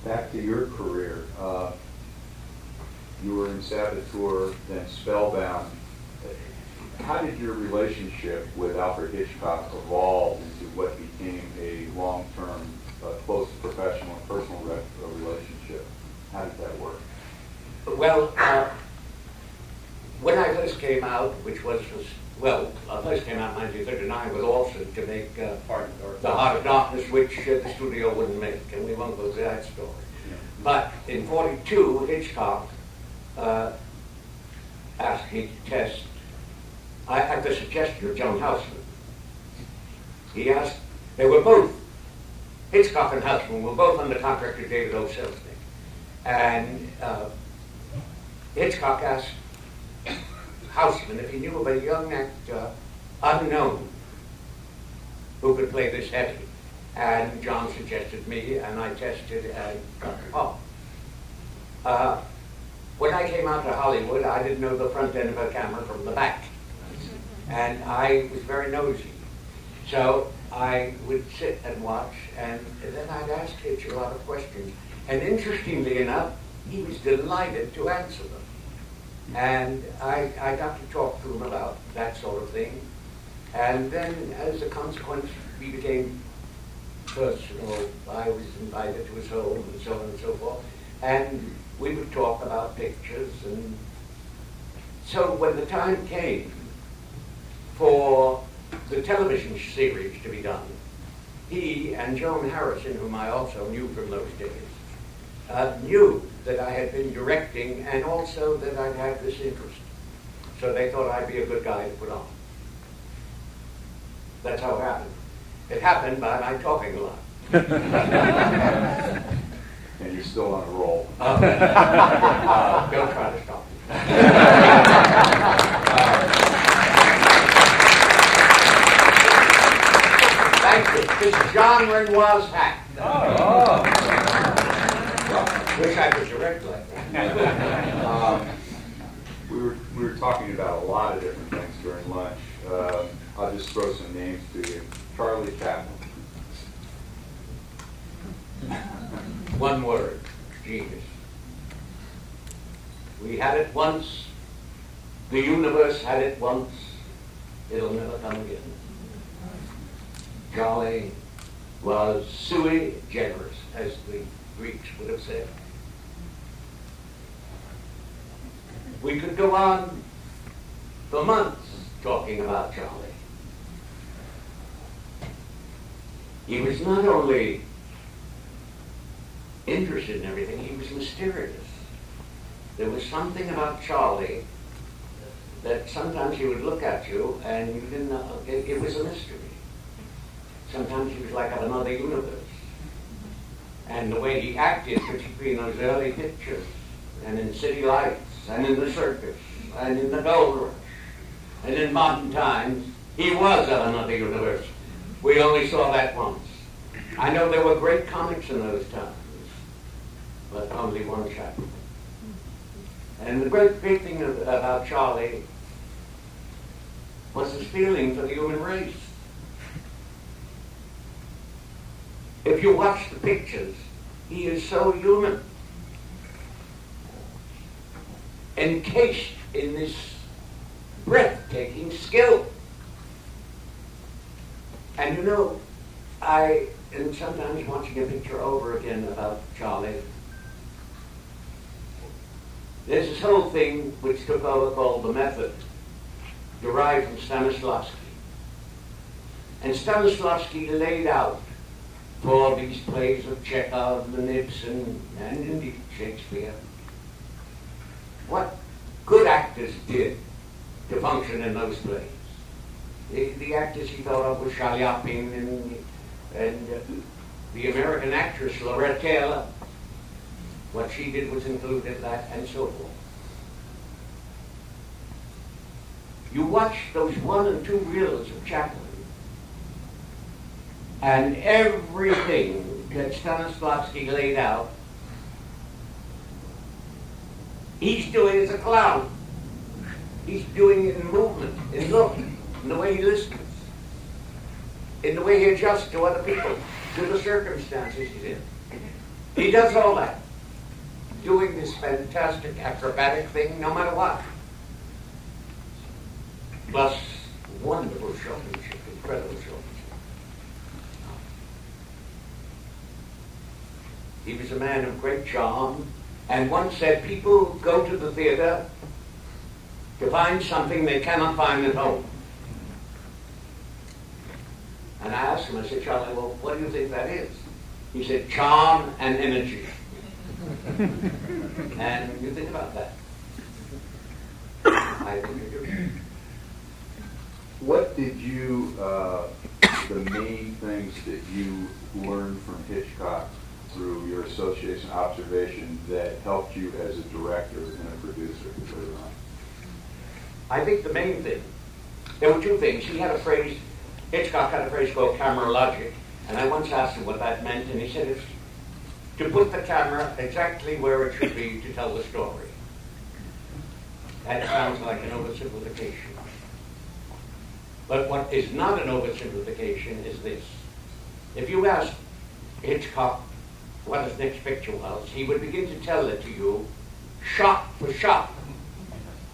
back to your career. You were in Saboteur, then Spellbound. How did your relationship with Alfred Hitchcock evolve into what became a long-term, close professional and personal relationship? How did that work? Well, when I first came out, which was, I first came out in 1939 with Alfred to make The Heart of Darkness, which the studio wouldn't make, and we won't go through that story. Yeah. But in 42, Hitchcock asked me to test, at the suggestion of John Houseman. He asked, they were both, Hitchcock and Houseman were both under contract to David O. Selznick. And Hitchcock asked Houseman if he knew of a young actor, unknown, who could play this heavy. And John suggested me, and I tested and got the part. When I came out to Hollywood, I didn't know the front end of a camera from the back. And I was very nosy. So I would sit and watch, and then I'd ask Hitch a lot of questions. And interestingly enough, he was delighted to answer them. And I got to talk to him about that sort of thing. And then, as a consequence, we became personal. I was invited to his home and so on and so forth. And we would talk about pictures. And so when the time came for the television series to be done, he and Joan Harrison, whom I also knew from those days, knew that I had been directing and also that I'd had this interest. So they thought I'd be a good guy to put on. That's how it happened. It happened by my talking a lot. And you're still on a roll. Don't try to stop me. Thank you. This is John Renoir's hat. Wish I could direct like that. We were talking about a lot of different things during lunch. I'll just throw some names to you. Charlie Chaplin. One word, genius. We had it once. The universe had it once. It'll never come again. Charlie was sui generis, as the Greeks would have said. We could go on for months talking about Charlie. He was not only interested in everything, he was mysterious. There was something about Charlie that sometimes he would look at you and you didn't know, it was a mystery. Sometimes he was like of another universe. And the way he acted, particularly in those early pictures, and in City Lights, and in the circus, and in the Gold Rush, and in modern times, he was of another universe. We only saw that once. I know there were great comics in those times, but only one Chaplin. And the great big thing about Charlie was his feeling for the human race. If you watch the pictures, he is so human, encased in this breathtaking skill. And you know, I am sometimes watching a picture over again about Charlie. There's this whole thing which took over called the method, derived from Stanislavski. And Stanislavski laid out for these plays of Chekhov and Ibsen and indeed Shakespeare what good actors did to function in those plays. The actors he thought of were Chaplin and the American actress Loretta Taylor. What she did was included that, and so forth. You watch those 1 and 2 reels of Chaplin, and everything that Stanislavski laid out, he's doing as a clown. He's doing it in movement, in look, in the way he listens, in the way he adjusts to other people, to the circumstances he's in. He does all that, doing this fantastic acrobatic thing no matter what. Plus, wonderful showmanship, incredible showmanship. He was a man of great charm, and once said people go to the theater to find something they cannot find at home. And I asked him, I said, Charlie, well, what do you think that is? He said, charm and energy. And you think about that. I think you do. What did you, the main things that you learned from Hitchcock through your association observation that helped you as a director and a producer later on? I think the main thing, there were two things. He had a phrase, Hitchcock had a phrase called camera logic, and I once asked him what that meant, and he said it's to put the camera exactly where it should be to tell the story. That sounds like an oversimplification. But what is not an oversimplification is this. If you ask Hitchcock what his next picture was, he would begin to tell it to you shot for shot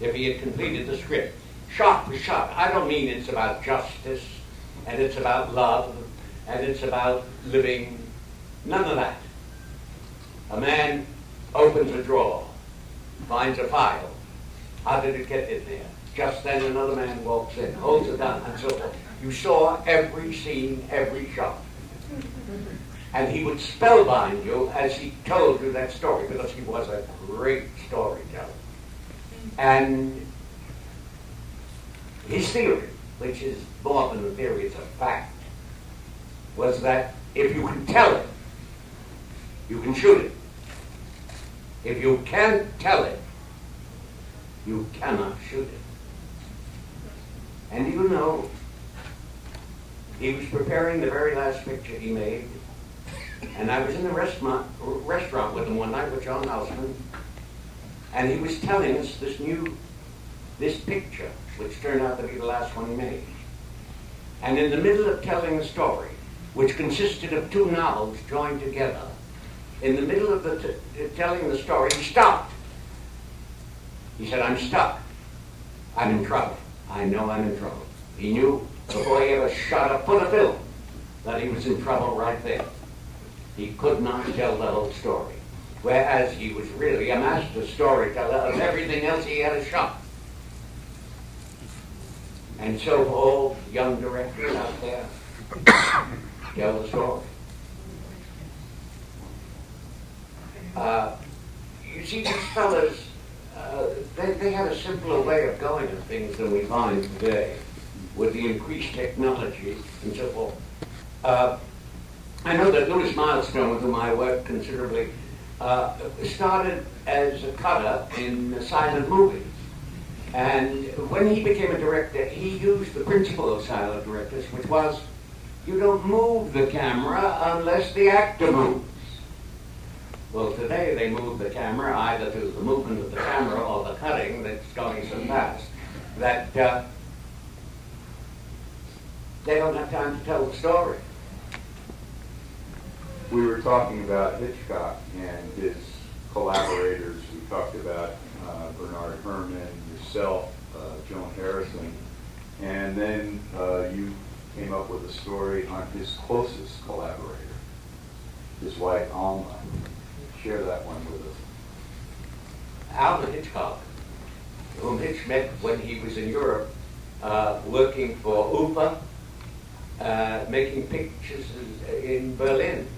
if he had completed the script. Shot for shot. I don't mean it's about justice, and it's about love, and it's about living. None of that. A man opens a drawer, finds a file. How did it get in there? Just then another man walks in, holds a gun, and so forth. You saw every scene, every shot. And he would spellbind you as he told you that story, because he was a great storyteller. And his theory, which is more than a theory, it's a fact, was that if you can tell it, you can shoot it. If you can't tell it, you cannot shoot it. And you know, he was preparing the very last picture he made, and I was in the restaurant with him one night with John Houseman, and he was telling us this picture, which turned out to be the last one he made. And in the middle of telling the story, which consisted of two novels joined together, in the middle of telling the story, he stopped. He said, I'm stuck. I'm in trouble. I know I'm in trouble. He knew before he ever shot a foot of film that he was in trouble right there. He could not tell the whole story. Whereas he was really a master storyteller of everything else he had shot. And so for all young directors out there, tell the story. You see, these fellas, they had a simpler way of going at things than we find today, with the increased technology and so forth. I know that Louis Milestone, with whom I worked considerably, started as a cutter in silent movies. And when he became a director, he used the principle of silent directors, which was, you don't move the camera unless the actor moves. Well, today they move the camera either through the movement of the camera or the cutting that's going so fast that they don't have time to tell the story. We were talking about Hitchcock and his collaborators. We talked about Bernard Herrmann, yourself, Joan Harrison, and then you came up with a story on his closest collaborator, his wife Alma. Share that one with us. Alfred Hitchcock, whom Hitch met when he was in Europe, working for UFA, making pictures in Berlin.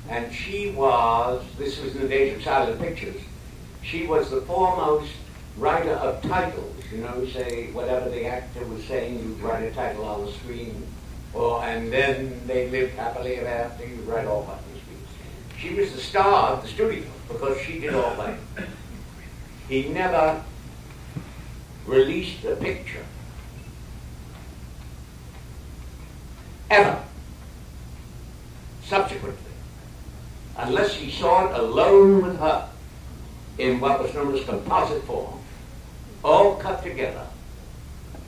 And she was, this was in the days of silent pictures, she was the foremost writer of titles. You know, say whatever the actor was saying, you'd write a title on the screen, and then they lived happily ever after, you'd write all that. She was the star of the studio because she did all that. He never released a picture, ever, subsequently, unless he saw it alone with her in what was known as composite form, all cut together,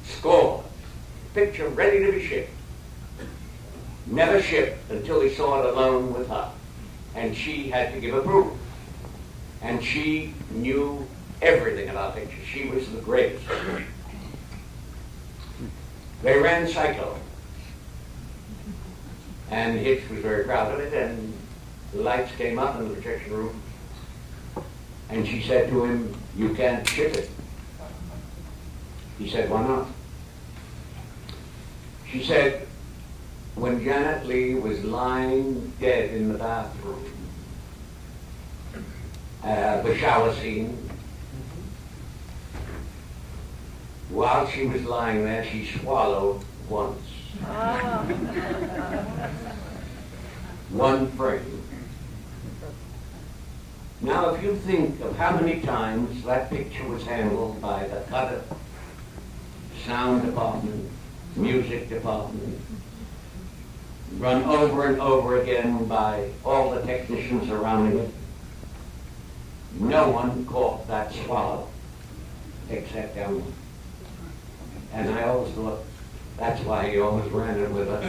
scored, picture ready to be shipped. Never shipped until he saw it alone with her. and she had to give approval. And she knew everything about pictures. She was the greatest. They ran Psycho. And Hitch was very proud of it, and the lights came up in the projection room, and she said to him, "You can't ship it." He said, "Why not?" She said, "When Janet Leigh was lying dead in the bathroom, the shower scene, while she was lying there, she swallowed once. One frame." Now, if you think of how many times that picture was handled by the cutter, sound department, music department, run over and over again by all the technicians surrounding it, no one caught that swallow except Alma. And I always thought, that's why he always ran it with her.